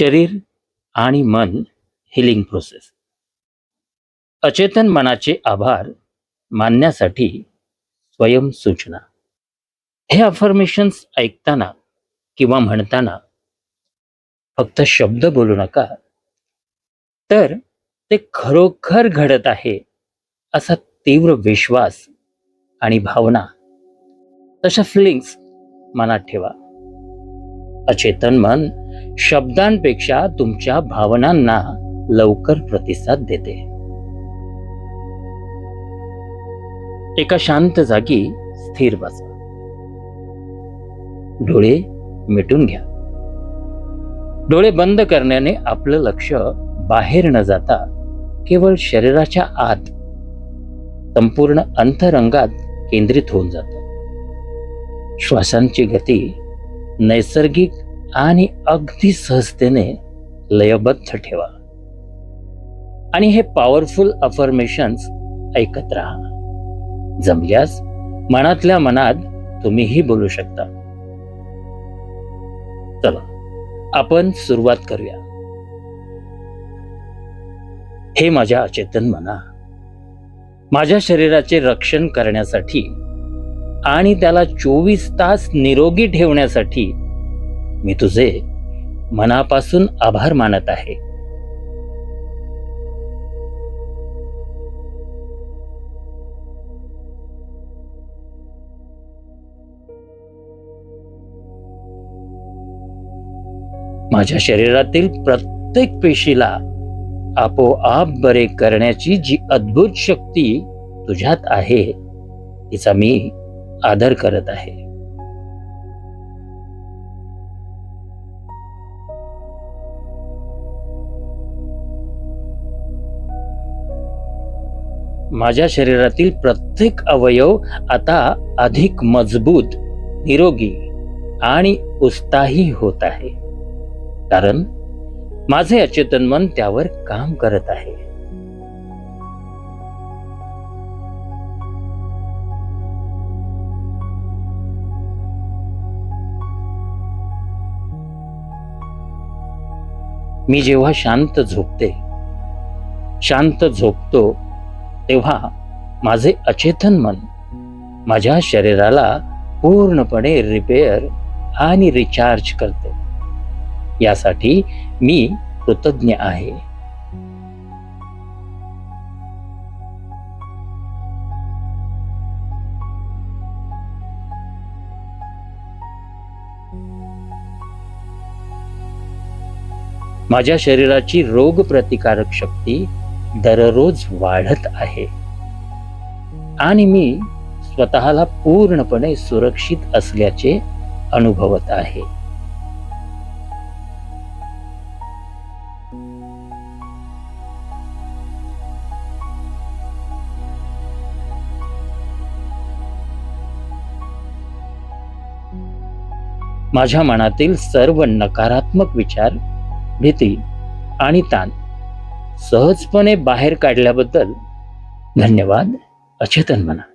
शरीर आणि मन हिलिंग प्रोसेस. अचेतन मनाचे आभार मानण्यासाठी स्वयंसूचना. हे अफर्मेशन्स ऐकताना किंवा म्हणताना फक्त शब्द बोलू नका, तर ते खरोखर घडत आहे असा तीव्र विश्वास आणि भावना, तशा फिलिंग्स मनात ठेवा. अचेतन मन शब्दांपेक्षा तुमच्या भावनांना लवकर प्रतिसाद देते. एका शांत जागी स्थिर बसा. डोळे मिटून घ्या. डोळे बंद करण्याने आपलं लक्ष बाहेर न जाता केवळ शरीराच्या आत, संपूर्ण अंतरंगात केंद्रित होऊन जातं. श्वासांची गती नैसर्गिक आणि अगदी सहजतेने लयबद्ध ठेवा आणि हे पॉवरफुल अफर्मेशन्स ऐकत राहा. जमल्यास मनातल्या मनात तुम्हीही बोलू शकता. चला आपण सुरुवात करूया. हे माझ्या अचेतन मना, माझ्या शरीराचे रक्षण करण्यासाठी आणि त्याला 24 तास निरोगी ठेवण्यासाठी मी तुझे मनापासून आभार मानत आहे. माझ्या शरीरातील प्रत्येक पेशीला आपोआप बरे करण्याची जी अद्भुत शक्ती तुझ्यात आहे, तिचा मी आदर करत आहे. माझ्या शरीरातील प्रत्येक अवयव आता अधिक मजबूत, निरोगी आणि उत्साही होत आहे, कारण माझे अचेतन मन त्यावर काम करत आहे. मी जेव्हा शांत झोपतो तेव्हा माझे अचेतन मन माझ्या शरीराला पूर्णपणे रिपेअर आणि रिचार्ज करते. यासाठी मी कृतज्ञ आहे. माझ्या शरीराची रोग प्रतिकारक शक्ती दररोज वाढत आहे आणि मी स्वतःला पूर्णपणे सुरक्षित असल्याचे अनुभवत आहे. माझ्या मनातील सर्व नकारात्मक विचार, भीती आणि ताण सहजपणे बाहेर काढल्याबद्दल धन्यवाद अचेतन मना.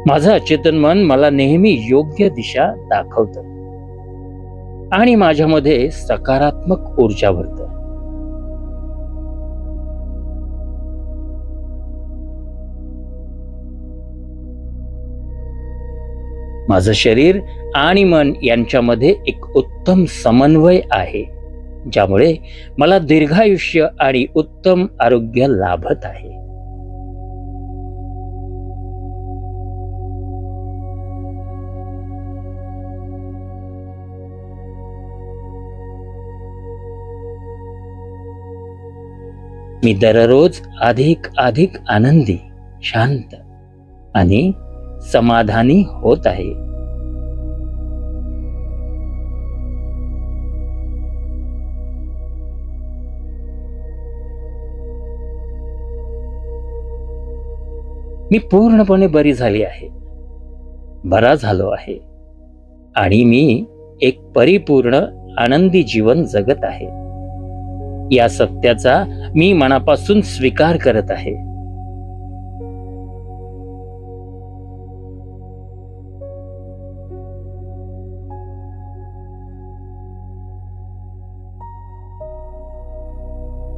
माझं अचेतन मन मला नेहमी योग्य दिशा दाखवतं आणि माझ्यामध्ये सकारात्मक ऊर्जा भरतं. माझं शरीर आणि मन यांच्यामध्ये एक उत्तम समन्वय आहे, ज्यामुळे मला दीर्घायुष्य आणि उत्तम आरोग्य लाभत आहे. मी दररोज अधिक आनंदी, शांत आणि समाधानी होत आहे. मी पूर्णपणे बरी झाली आहे, बरा झालो आहे आणि मी एक परिपूर्ण आनंदी जीवन जगत आहे. या सत्याचा मी मनापासून स्वीकार करत आहे.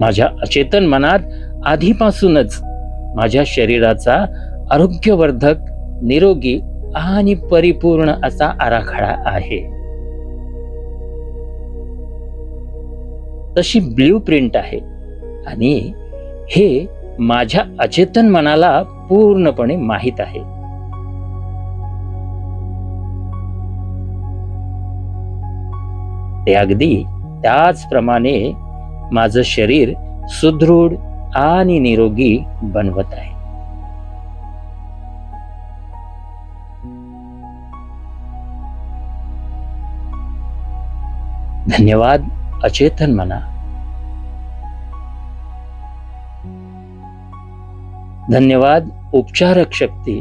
माझ्या अचेतन मनात आधीपासूनच माझ्या शरीराचा आरोग्यवर्धक, निरोगी आणि परिपूर्ण असा आराखडा आहे. तशी ब्ल्यू प्रिंट आहे आणि हे माझ्या अचेतन मनाला पूर्णपणे माहीत आहे. ते अगदी त्याचप्रमाणे माझं शरीर सुदृढ आणि निरोगी बनवत आहे. धन्यवाद अचेतन मना. धन्यवाद उपचारक शक्ती.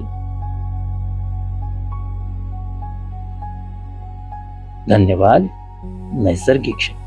धन्यवाद नैसर्गिक शक्ती.